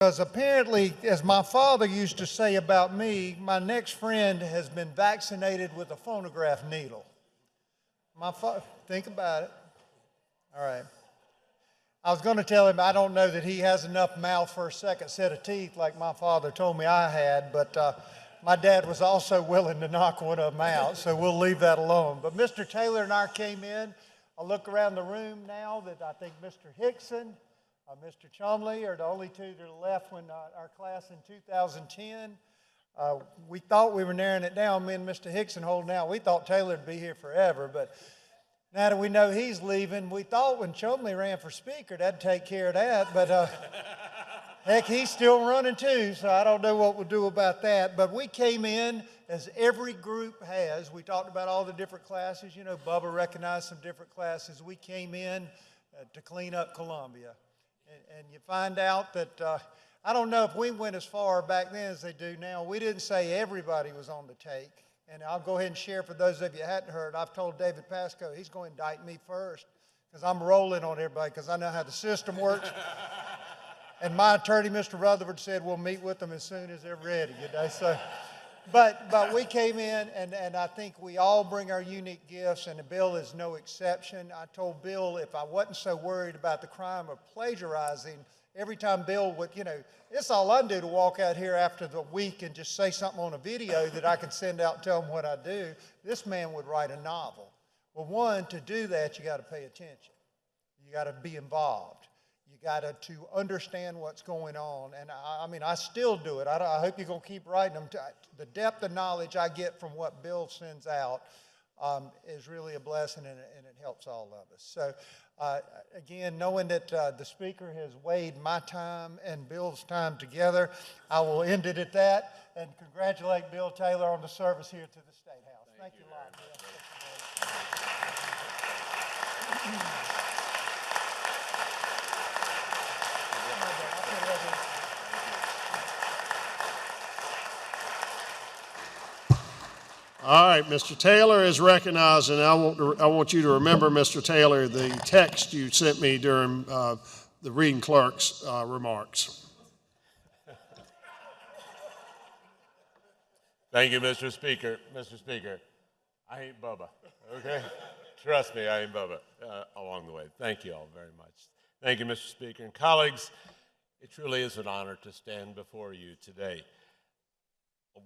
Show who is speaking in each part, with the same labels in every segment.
Speaker 1: Because apparently, as my father used to say about me, my next friend has been vaccinated with a phonograph needle. Think about it. All right. I was going to tell him I don't know that he has enough mouth for a second set of teeth like my father told me I had, but my dad was also willing to knock one of them out, so we'll leave that alone. But Mr. Taylor and I came in. I look around the room now that I think Mr. Hickson, Mr. Chumley are the only two that are left when our class in 2010. We thought we were narrowing it down, me and Mr. Hickson holding out. We thought Taylor would be here forever, but now that we know he's leaving, we thought when Chumley ran for speaker, that'd take care of that, but heck, he's still running too, so I don't know what we'll do about that. But we came in, as every group has. We talked about all the different classes. You know, Bubba recognized some different classes. We came in to clean up Columbia. And you find out that, I don't know if we went as far back then as they do now. We didn't say everybody was on the take. And I'll go ahead and share for those of you who hadn't heard, I've told David Pasco he's going to indict me first because I'm rolling on everybody because I know how the system works. And my attorney, Mr. Rutherford, said we'll meet with them as soon as they're ready, you know. So, but we came in, and I think we all bring our unique gifts, and Bill is no exception. I told Bill if I wasn't so worried about the crime of plagiarizing, every time Bill would, you know, it's all I do to walk out here after the week and just say something on a video that I can send out and tell him what I do. This man would write a novel. Well, one, to do that, you got to pay attention. You got to be involved. You got to understand what's going on. And I mean, I still do it. I hope you're going to keep writing them. The depth of knowledge I get from what Bill sends out is really a blessing, and it helps all of us. So again, knowing that the speaker has weighed my time and Bill's time together, I will end it at that and congratulate Bill Taylor on the service here to the State House. Thank you a lot, Bill.
Speaker 2: All right, Mr. Taylor is recognized, and I want you to remember, Mr. Taylor, the text you sent me during the reading clerk's remarks.
Speaker 3: Thank you, Mr. Speaker. Mr. Speaker, I ain't Bubba, okay? Trust me, I ain't Bubba along the way. Thank you all very much. Thank you, Mr. Speaker. And colleagues, it truly is an honor to stand before you today.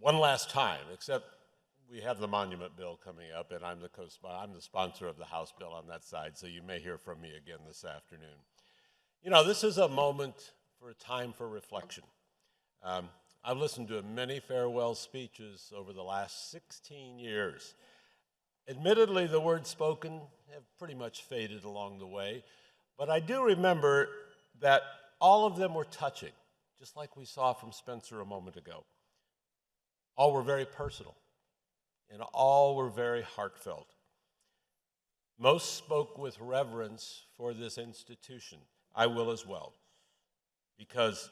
Speaker 3: One last time, except we have the monument bill coming up, and I'm the sponsor of the House bill on that side, so you may hear from me again this afternoon. You know, this is a moment for a time for reflection. I've listened to many farewell speeches over the last 16 years. Admittedly, the words spoken have pretty much faded along the way, but I do remember that all of them were touching, just like we saw from Spencer a moment ago. All were very personal, and all were very heartfelt. Most spoke with reverence for this institution. I will as well, because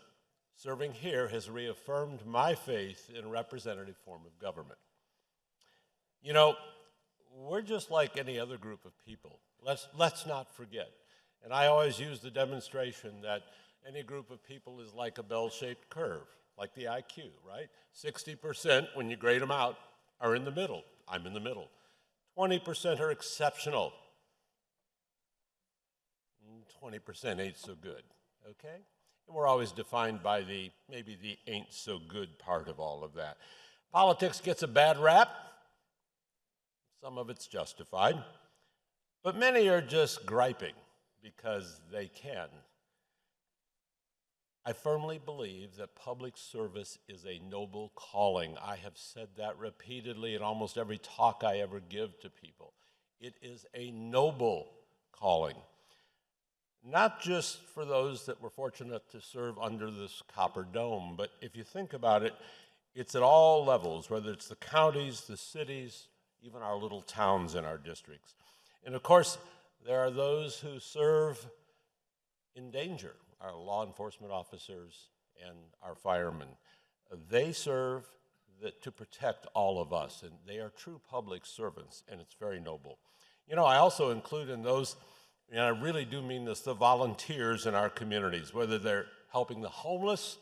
Speaker 3: serving here has reaffirmed my faith in a representative form of government. You know, we're just like any other group of people. Let's not forget. And I always use the demonstration that any group of people is like a bell-shaped curve, like the IQ, right? 60%, when you grade them out, are in the middle. I'm in the middle. 20% are exceptional. 20% ain't so good, okay? And we're always defined by maybe the ain't so good part of all of that. Politics gets a bad rap. Some of it's justified. But many are just griping because they can. I firmly believe that public service is a noble calling. I have said that repeatedly in almost every talk I ever give to people. It is a noble calling. Not just for those that were fortunate to serve under this copper dome, but if you think about it, it's at all levels, whether it's the counties, the cities, even our little towns in our districts. And of course, there are those who serve in danger, our law enforcement officers and our firemen. They serve to protect all of us, and they are true public servants, and it's very noble. You know, I also include in those, and I really do mean this, the volunteers in our communities, whether they're helping the homeless,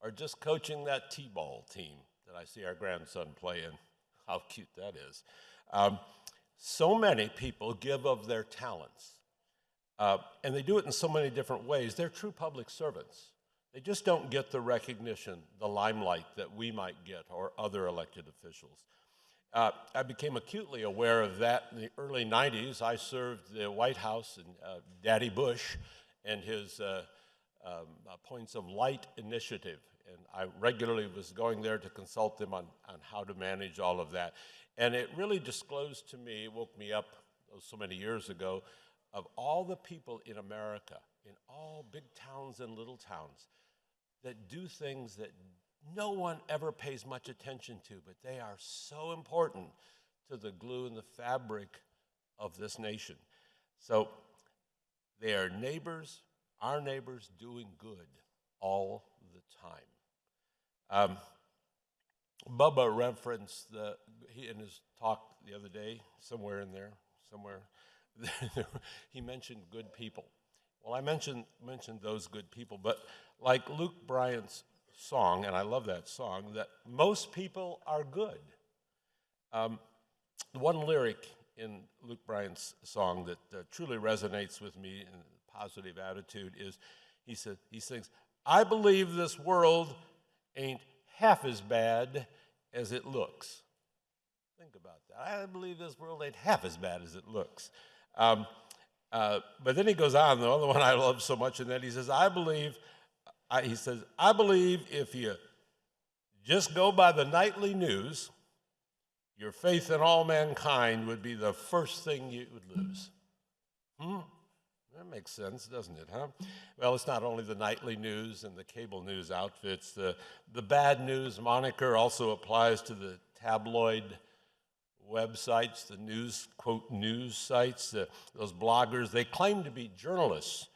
Speaker 3: or just coaching that T-ball team that I see our grandson play in. How cute that is. So many people give of their talents, and they do it in so many different ways. They're true public servants. They just don't get the recognition, the limelight that we might get or other elected officials. I became acutely aware of that in the early 90s. I served the White House and Daddy Bush and his Points of Light initiative. And I regularly was going there to consult them on how to manage all of that. And it really disclosed to me, woke me up so many years ago, of all the people in America, in all big towns and little towns, that do things that no one ever pays much attention to, but they are so important to the glue and the fabric of this nation. So they are neighbors, our neighbors doing good all the time. Bubba referenced in his talk the other day, somewhere, he mentioned good people. Well, I mentioned those good people, but like Luke Bryan's song, and I love that song, that most people are good. One lyric in Luke Bryan's song that truly resonates with me in a positive attitude is, he sings, "I believe this world ain't half as bad as it looks." Think about that. I believe this world ain't half as bad as it looks. But then he goes on, the other one I love so much, and then he says, I believe if you just go by the nightly news, your faith in all mankind would be the first thing you would lose. That makes sense, doesn't it, huh? Well, it's not only the nightly news and the cable news outfits. The bad news moniker also applies to the tabloid websites, the news, quote, news sites, those bloggers. They claim to be journalists,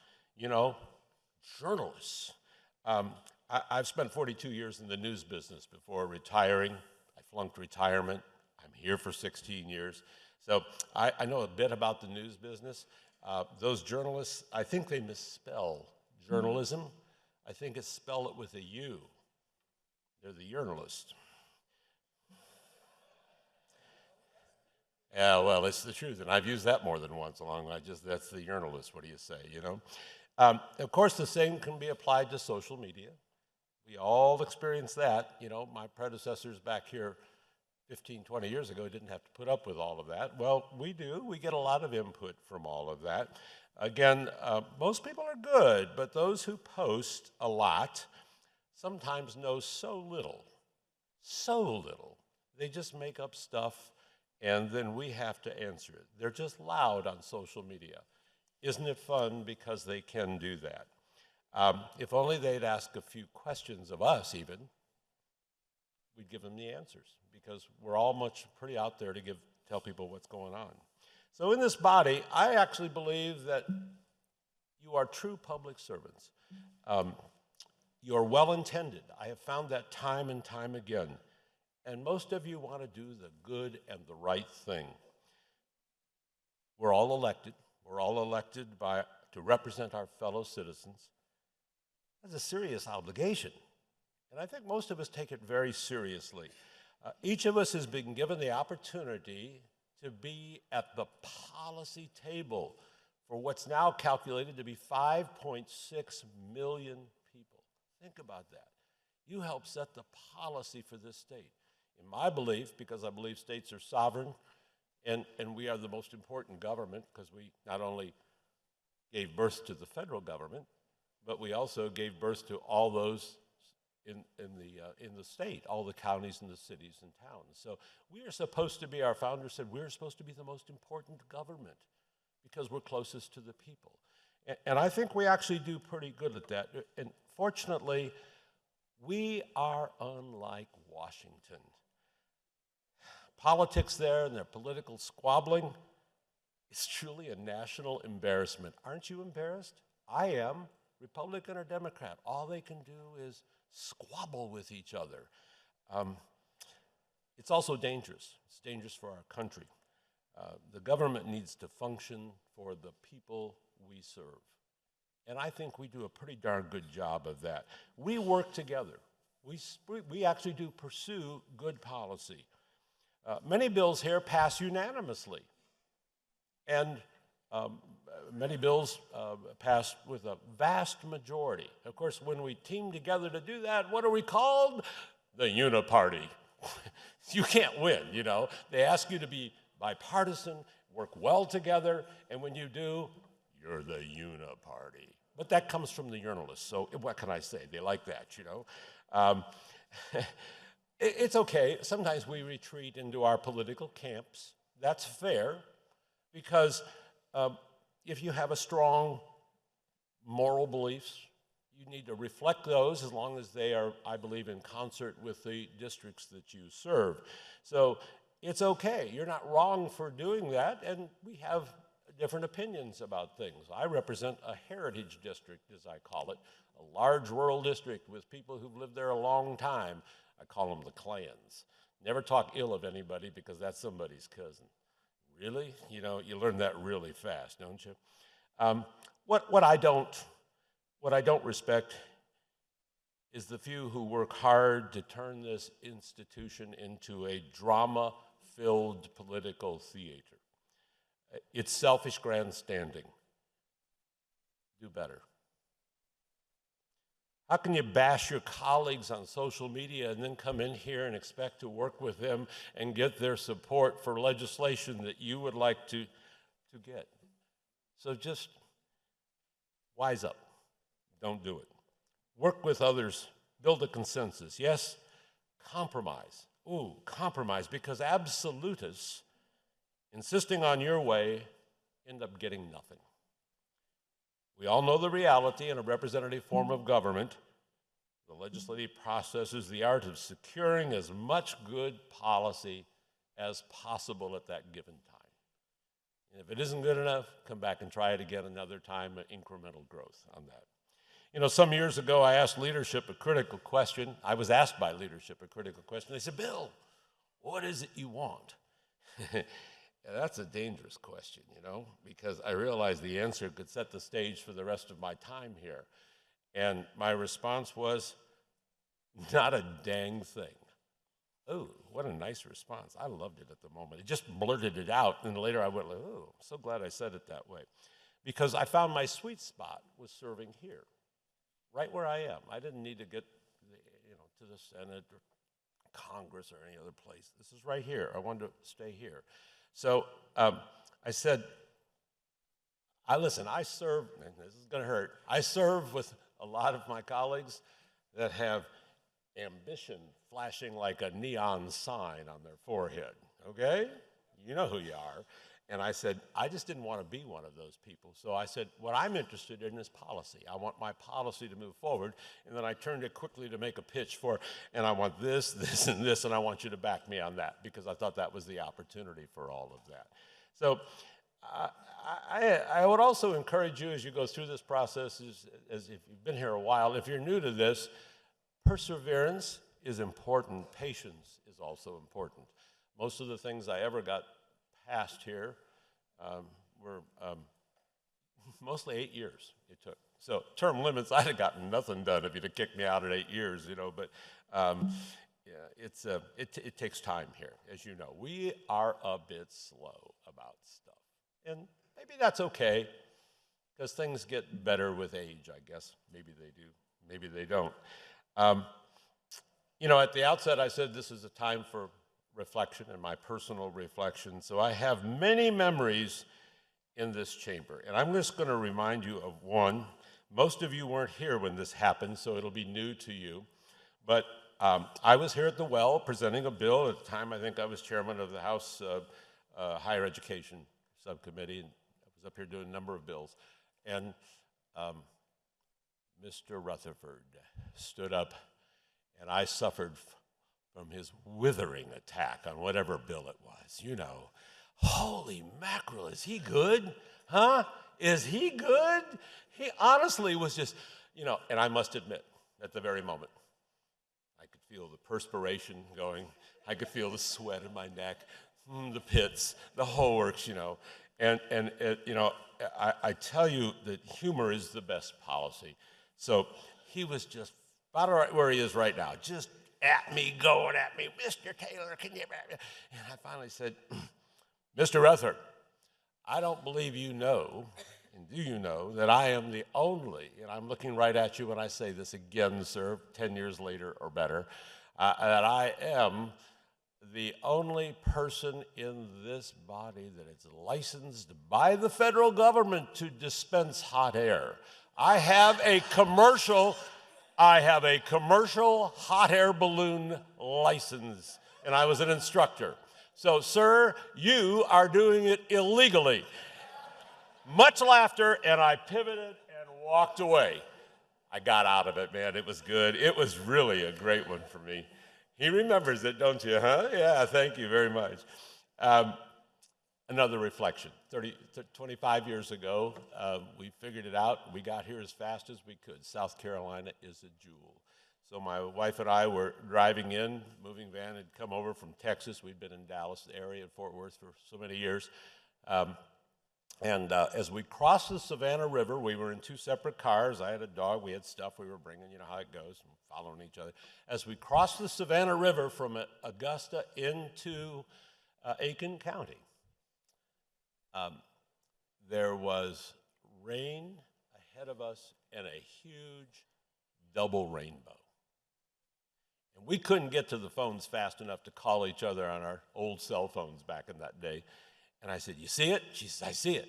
Speaker 3: journalists. I've spent 42 years in the news business before retiring. I flunked retirement. I'm here for 16 years. So I know a bit about the news business. Those journalists, I think they misspell journalism. I think it's spell it with a U. They're the journalist. Yeah, well, it's the truth, and I've used that more than once along. That's the journalist. What do you say, Of course, the same can be applied to social media. We all experience that. My predecessors back here 15, 20 years ago didn't have to put up with all of that. Well, we do. We get a lot of input from all of that. Again, most people are good, but those who post a lot sometimes know so little. They just make up stuff, and then we have to answer it. They're just loud on social media. Isn't it fun because they can do that? If only they'd ask a few questions of us even, we'd give them the answers, because we're all pretty out there to tell people what's going on. So in this body, I actually believe that you are true public servants. You're well-intended. I have found that time and time again. And most of you want to do the good and the right thing. We're all elected. We're all elected to represent our fellow citizens. That's a serious obligation. And I think most of us take it very seriously. Each of us has been given the opportunity to be at the policy table for what's now calculated to be 5.6 million people. Think about that. You help set the policy for this state. In my belief, because I believe states are sovereign, and we are the most important government, because we not only gave birth to the federal government, but we also gave birth to all those in the state, all the counties and the cities and towns. So we are supposed to be, our founder said, we're supposed to be the most important government because we're closest to the people. And I think we actually do pretty good at that. And fortunately, we are unlike Washington. Politics there and their political squabbling is truly a national embarrassment. Aren't you embarrassed? I am. Republican or Democrat, all they can do is squabble with each other. It's also dangerous. It's dangerous for our country. The government needs to function for the people we serve. And I think we do a pretty darn good job of that. We work together. we actually do pursue good policy. Many bills here pass unanimously, and many bills pass with a vast majority. Of course, when we team together to do that, what are we called? The Uniparty. You can't win, you know. They ask you to be bipartisan, work well together, and when you do, you're the Uniparty. But that comes from the journalists, so what can I say? They like that, you know. It's okay. Sometimes we retreat into our political camps. That's fair, because if you have a strong moral beliefs, you need to reflect those as long as they are, I believe, in concert with the districts that you serve. So it's okay. You're not wrong for doing that, and we have different opinions about things. I represent a heritage district, as I call it, a large rural district with people who've lived there a long time. I call them the clans. Never talk ill of anybody because that's somebody's cousin. Really? You know, you learn that really fast, don't you? What I don't respect is the few who work hard to turn this institution into a drama-filled political theater. It's selfish grandstanding. Do better. How can you bash your colleagues on social media and then come in here and expect to work with them and get their support for legislation that you would like to get? So just wise up. Don't do it. Work with others. Build a consensus. Yes, compromise. Ooh, compromise, because absolutists insisting on your way end up getting nothing. We all know the reality in a representative form of government. The legislative process is the art of securing as much good policy as possible at that given time. And if it isn't good enough, come back and try it again another time, incremental growth on that. You know, some years ago, I asked leadership a critical question. I was asked by leadership a critical question. They said, Bill, what is it you want? Yeah, that's a dangerous question, you know, because I realized the answer could set the stage for the rest of my time here. And my response was, not a dang thing. Oh, what a nice response. I loved it at the moment. It just blurted it out, and later I went, oh, I'm so glad I said it that way. Because I found my sweet spot was serving here, right where I am. I didn't need to get to the Senate or Congress or any other place. This is right here. I wanted to stay here. So I said, I serve, and this is going to hurt, I serve with a lot of my colleagues that have ambition flashing like a neon sign on their forehead, okay? You know who you are. And I said, I just didn't want to be one of those people. So I said, what I'm interested in is policy. I want my policy to move forward. And then I turned it quickly to make a pitch for, and I want this, this, and this, and I want you to back me on that, because I thought that was the opportunity for all of that. So I would also encourage you as you go through this process, as if you've been here a while, if you're new to this, perseverance is important. Patience is also important. Most of the things I ever got passed here were mostly 8 years it took. So term limits, I'd have gotten nothing done if you'd have kicked me out at 8 years, you know, but yeah, it takes time here, as you know. We are a bit slow about stuff. And maybe that's okay, because things get better with age, I guess. Maybe they do, maybe they don't. You know, at the outset, I said this is a time for reflection and my personal reflection. So I have many memories in this chamber. And I'm just going to remind you of one. Most of you weren't here when this happened, so it'll be new to you. But I was here at the well presenting a bill. At the time, I think I was chairman of the House Higher Education Subcommittee, and I was up here doing a number of bills. And Mr. Rutherford stood up, and I suffered from his withering attack on whatever bill it was. You know, holy mackerel, is he good? Huh? Is he good? He honestly was just, you know, and I must admit, at the very moment, I could feel the perspiration going. I could feel the sweat in my neck, the pits, the whole works, you know. And you know, I tell you that humor is the best policy. So he was just about right where he is right now, just at me, going at me, Mr. Taylor, can you? And I finally said, Mr. Rutherford, I don't believe you know, and do you know, that I am the only, and I'm looking right at you when I say this again, sir, 10 years later or better, that I am the only person in this body that is licensed by the federal government to dispense hot air. I have a commercial hot air balloon license, and I was an instructor. So, sir, you are doing it illegally. Much laughter, and I pivoted and walked away. I got out of it, man. It was good. It was really a great one for me. He remembers it, don't you, huh? Yeah, thank you very much. Another reflection. 25 years ago, we figured it out. We got here as fast as we could. South Carolina is a jewel. So my wife and I were driving in. Moving van had come over from Texas. We'd been in Dallas area, Fort Worth for so many years. As we crossed the Savannah River, we were in two separate cars. I had a dog. We had stuff we were bringing. You know how it goes, following each other. As we crossed the Savannah River from Augusta into Aiken County, there was rain ahead of us and a huge double rainbow. And we couldn't get to the phones fast enough to call each other on our old cell phones back in that day. And I said, you see it? She said, I see it.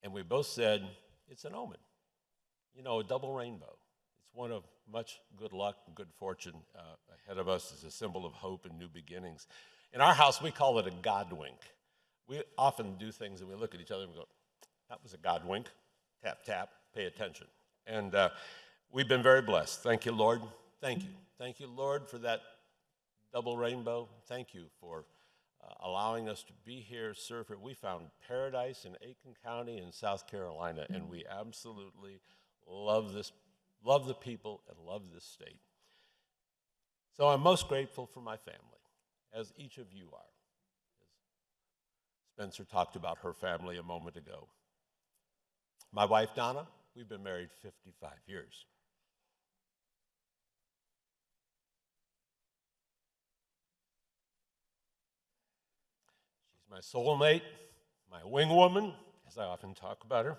Speaker 3: And we both said, it's an omen. You know, a double rainbow. It's one of much good luck and good fortune ahead of us. It's a symbol of hope and new beginnings. In our house, we call it a God wink. We often do things and we look at each other and we go, that was a God wink. Tap, tap, pay attention. And we've been very blessed. Thank you, Lord. Thank you. Thank you, Lord, for that double rainbow. Thank you for allowing us to be here, serve here. We found paradise in Aiken County in South Carolina, and we absolutely love the people, and love this state. So I'm most grateful for my family, as each of you are. Spencer talked about her family a moment ago. My wife, Donna, we've been married 55 years. My soulmate, my wing woman, as I often talk about her.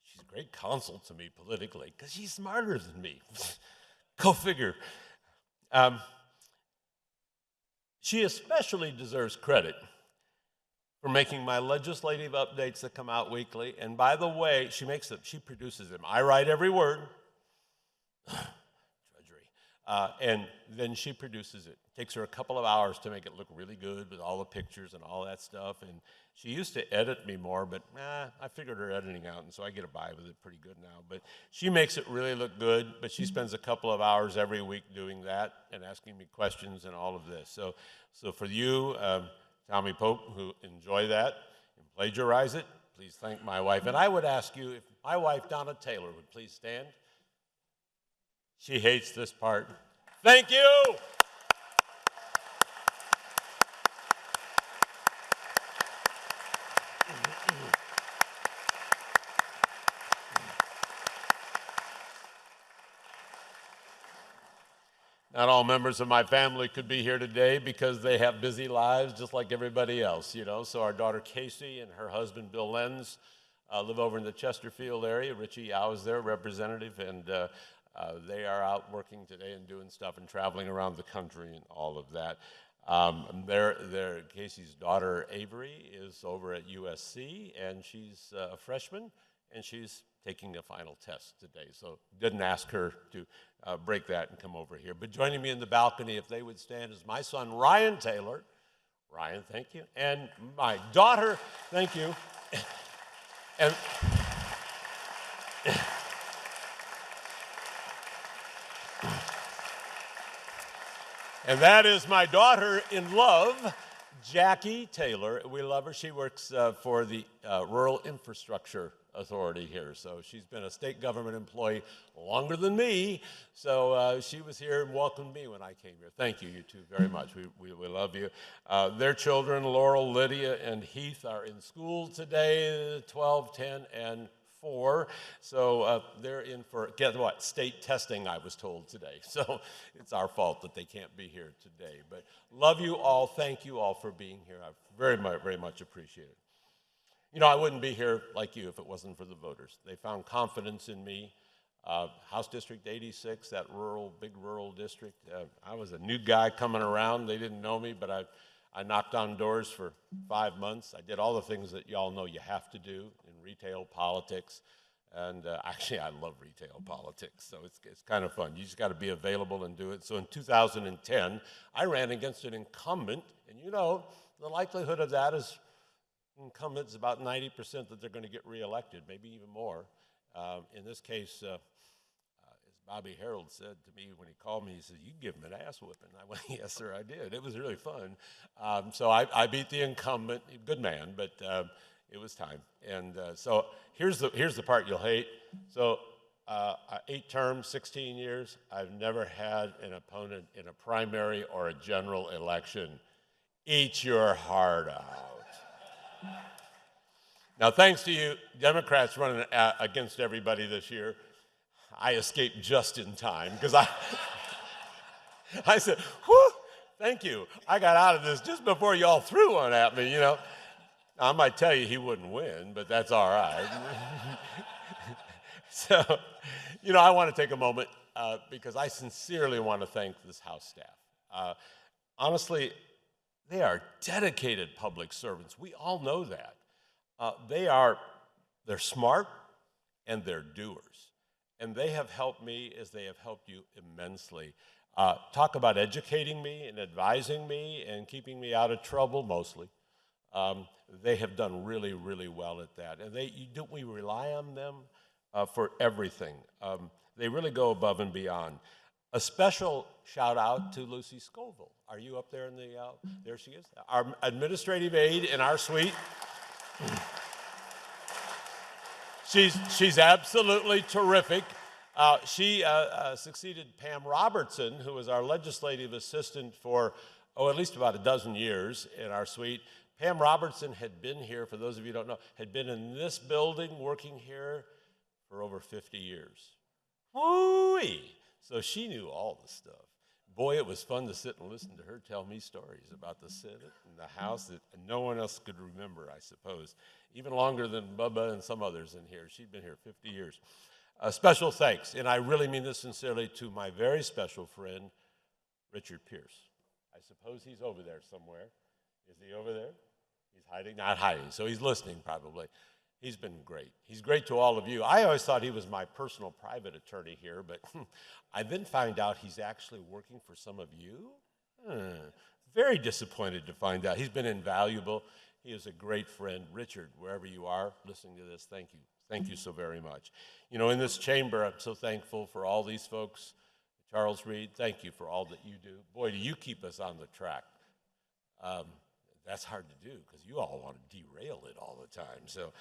Speaker 3: She's a great counsel to me politically because she's smarter than me. Go figure. She especially deserves credit for making my legislative updates that come out weekly. And by the way, she produces them. I write every word. And then she produces it. It takes her a couple of hours to make it look really good with all the pictures and all that stuff. And she used to edit me more, but I figured her editing out, and so I get by with it pretty good now. But she makes it really look good, but she spends a couple of hours every week doing that and asking me questions and all of this. So for you, Tommy Pope, who enjoy that and plagiarize it, please thank my wife. And I would ask you if my wife, Donna Taylor, would please stand. She hates this part. Thank you. Not all members of my family could be here today because they have busy lives just like everybody else, you know. So our daughter Casey and her husband Bill Lenz live over in the Chesterfield area. Richie Yao is their representative, and they are out working today and doing stuff and traveling around the country and all of that. Casey's daughter Avery is over at USC, and she's a freshman, and she's taking a final test today. So didn't ask her to break that and come over here. But joining me in the balcony, if they would stand, is my son Ryan Taylor. Ryan, thank you. And my daughter, thank you. And and that is my daughter in love, Jackie Taylor. We love her. She works for the Rural Infrastructure Authority here. So she's been a state government employee longer than me. So she was here and welcomed me when I came here. Thank you, you two, very much. We love you. Their children, Laurel, Lydia, and Heath, are in school today, 12, 10, and 4. So they're in for, guess what, state testing, I was told today. So it's our fault that they can't be here today. But love you all. Thank you all for being here. I very much appreciate it. You know, I wouldn't be here like you if it wasn't for the voters. They found confidence in me. House District 86, that big rural district. I was a new guy coming around. They didn't know me, but I knocked on doors for 5 months. I did all the things that y'all know you have to do in retail politics. And actually, I love retail politics, so it's kind of fun. You just got to be available and do it. So in 2010, I ran against an incumbent, and you know, the likelihood of that is incumbents about 90% that they're going to get reelected, maybe even more. In this case, as Bobby Harold said to me when he called me, he said, "You give him an ass whooping." I went, "Yes, sir, I did." It was really fun. So I beat the incumbent, good man, but it was time. And so here's the part you'll hate. So 8 terms, 16 years, I've never had an opponent in a primary or a general election. Eat your heart out. Now, thanks to you, Democrats running against everybody this year, I escaped just in time because I said, "Whew, thank you. I got out of this just before y'all threw one at me, you know." Now, I might tell you he wouldn't win, but that's all right. So, you know, I want to take a moment because I sincerely want to thank this House staff. Honestly, they are dedicated public servants. We all know that. They're smart and they're doers. And they have helped me as they have helped you immensely. Talk about educating me and advising me and keeping me out of trouble mostly. They have done really, really well at that. And we rely on them for everything. They really go above and beyond. A special shout out to Lucy Scoville. Are you up there in the, there she is, our administrative aide in our suite. She's absolutely terrific. She succeeded Pam Robertson, who was our legislative assistant for, at least about a dozen years in our suite. Pam Robertson had been here, for those of you who don't know, had been in this building working here for over 50 years. Woo-wee! So she knew all the stuff. Boy, it was fun to sit and listen to her tell me stories about the Senate and the House that no one else could remember, I suppose. Even longer than Bubba and some others in here. She'd been here 50 years. Special thanks, and I really mean this sincerely, to my very special friend, Richard Pierce. I suppose he's over there somewhere. Is he over there? He's hiding? Not hiding, so he's listening probably. He's been great. He's great to all of you. I always thought he was my personal private attorney here, but I then found out he's actually working for some of you. Very disappointed to find out. He's been invaluable. He is a great friend. Richard, wherever you are listening to this, thank you. Thank you so very much. You know, in this chamber, I'm so thankful for all these folks. Charles Reed, thank you for all that you do. Boy, do you keep us on the track. That's hard to do because you all want to derail it all the time. So,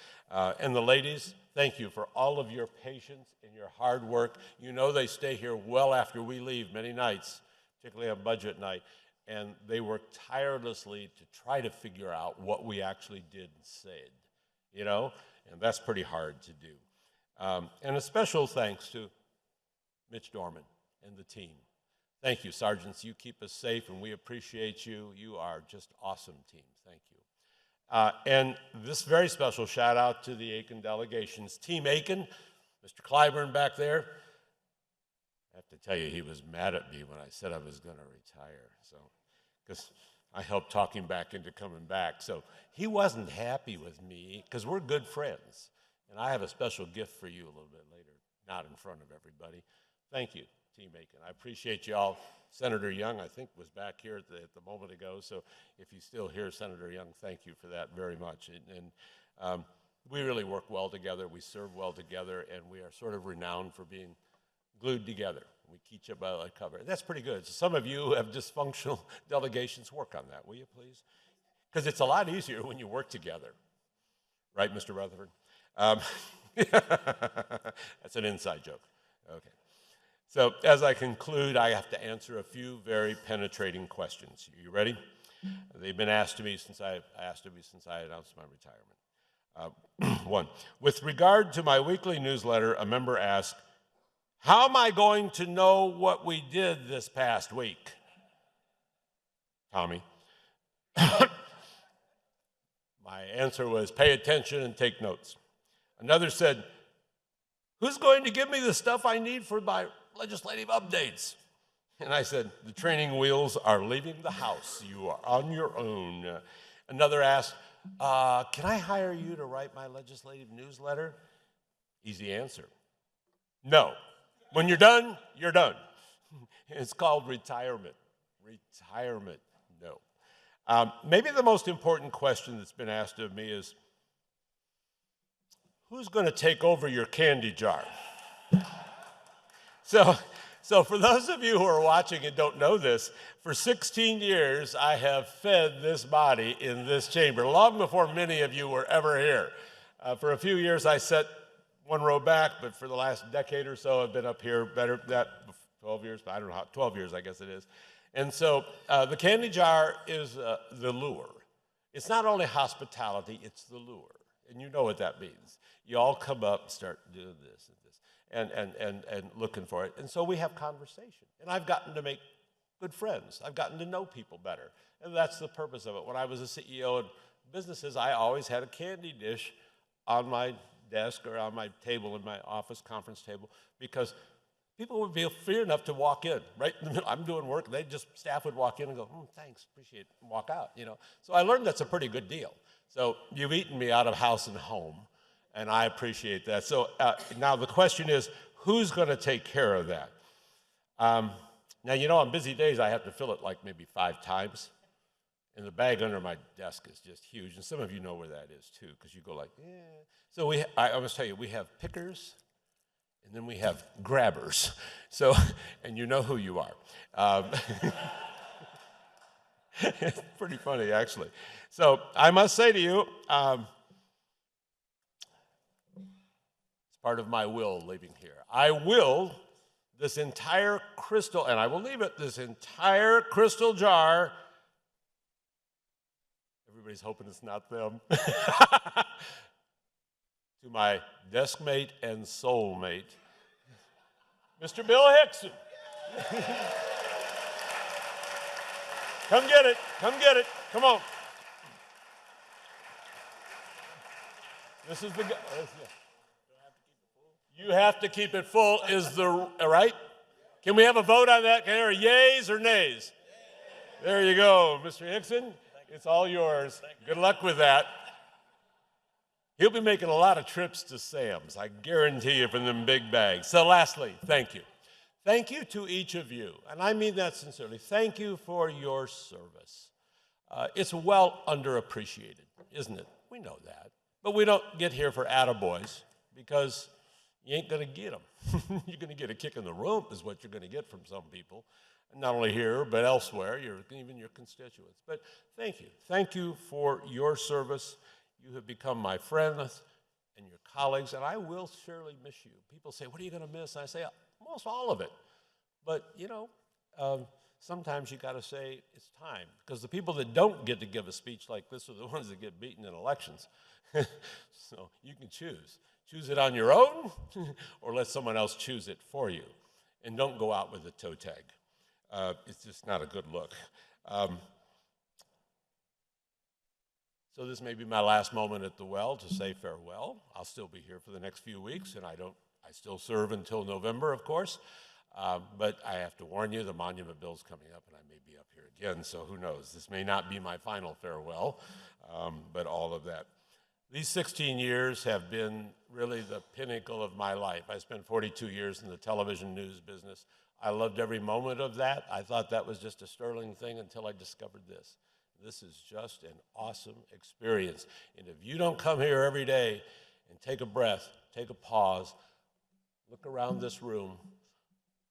Speaker 3: and the ladies, thank you for all of your patience and your hard work. You know they stay here well after we leave many nights, particularly on budget night, and they work tirelessly to try to figure out what we actually did and said, you know, and that's pretty hard to do. And a special thanks to Mitch Dorman and the team. Thank you, Sergeants. You keep us safe, and we appreciate you. You are just awesome teams. Thank you. And this very special shout-out to the Aiken delegations. Team Aiken, Mr. Clyburn back there. I have to tell you, he was mad at me when I said I was going to retire, because I helped talk him back into coming back. So he wasn't happy with me, because we're good friends. And I have a special gift for you a little bit later, not in front of everybody. Thank you. Team Aiken. I appreciate you all. Senator Young, I think, was back here at the moment ago, so if he's still here, Senator Young, thank you for that very much. And we really work well together, we serve well together, and we are sort of renowned for being glued together. We keep each other covered. That's pretty good. So some of you who have dysfunctional delegations, work on that, will you please? Because it's a lot easier when you work together. Right, Mr. Rutherford? That's an inside joke. Okay. So as I conclude, I have to answer a few very penetrating questions. Are you ready? They've been asked to me since I announced my retirement. One, with regard to my weekly newsletter, a member asked, how am I going to know what we did this past week? Tommy. My answer was, pay attention and take notes. Another said, who's going to give me the stuff I need for my legislative updates? And I said, the training wheels are leaving the house. You are on your own. Another asked, can I hire you to write my legislative newsletter? Easy answer. No. When you're done, you're done. It's called retirement. Retirement, no. Maybe the most important question that's been asked of me is, who's going to take over your candy jar? So for those of you who are watching and don't know this, for 16 years I have fed this body in this chamber, long before many of you were ever here. For a few years I sat one row back, but for the last decade or so I've been up here, better that 12 years, I don't know how, 12 years I guess it is. And so the candy jar is the lure. It's not only hospitality, it's the lure. And you know what that means. You all come up and start doing this and this and looking for it. And so we have conversation. And I've gotten to make good friends. I've gotten to know people better. And that's the purpose of it. When I was a CEO of businesses, I always had a candy dish on my desk or on my table in my office, conference table, because people would feel free enough to walk in, right in the middle. I'm doing work, staff would walk in and go, thanks, appreciate it, and walk out, you know. So I learned that's a pretty good deal. So you've eaten me out of house and home, and I appreciate that. So now the question is, who's going to take care of that? Now, you know, on busy days, I have to fill it like maybe 5 times, and the bag under my desk is just huge, and some of you know where that is too, because you go like, yeah. So I must tell you, we have pickers, and then we have grabbers. So, and you know who you are. It's pretty funny, actually. So I must say to you, it's part of my will leaving here. I will this entire crystal, and I will leave it, this entire crystal jar. Everybody's hoping it's not them. To my desk mate and soulmate, Mr. Bill Hickson. Come get it, come get it, come on. This is the guy. You have to keep it full is the, right? Can we have a vote on that? Can there are yays or nays? There you go, Mr. Hickson. It's all yours. Good luck with that. He'll be making a lot of trips to Sam's, I guarantee you, from them big bags. So lastly, thank you. Thank you to each of you, and I mean that sincerely. Thank you for your service. It's well underappreciated, isn't it? We know that. But we don't get here for attaboys because you ain't going to get them. You're going to get a kick in the rump is what you're going to get from some people, not only here but elsewhere, even your constituents. But thank you. Thank you for your service. You have become my friends and your colleagues, and I will surely miss you. People say, what are you going to miss? And I say, almost all of it. But, you know, sometimes you got to say it's time, because the people that don't get to give a speech like this are the ones that get beaten in elections. So you can choose. Choose it on your own or let someone else choose it for you. And don't go out with a toe tag. It's just not a good look. So this may be my last moment at the well to say farewell. I'll still be here for the next few weeks, and I still serve until November, of course. But I have to warn you, the monument bill's coming up, and I may be up here again, so who knows? This may not be my final farewell, but all of that. These 16 years have been really the pinnacle of my life. I spent 42 years in the television news business. I loved every moment of that. I thought that was just a sterling thing until I discovered this. This is just an awesome experience. And if you don't come here every day and take a breath, take a pause, look around this room,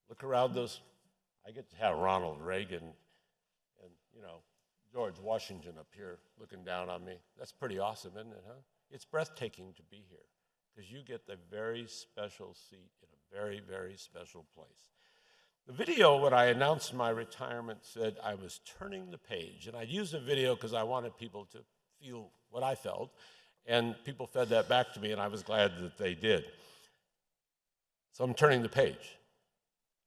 Speaker 3: look around those, I get to have Ronald Reagan and, you know, George Washington up here looking down on me. That's pretty awesome, isn't it, huh? It's breathtaking to be here because you get the very special seat in a very, very special place. The video, when I announced my retirement, said I was turning the page. And I used a video because I wanted people to feel what I felt. And people fed that back to me, and I was glad that they did. So I'm turning the page.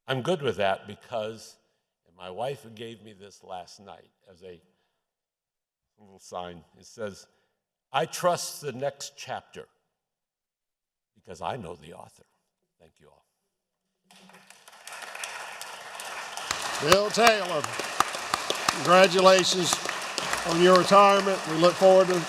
Speaker 3: I'm good with that because my wife gave me this last night as a little sign. It says, I trust the next chapter because I know the author. Thank you all.
Speaker 2: Bill Taylor, congratulations on your retirement. We look forward to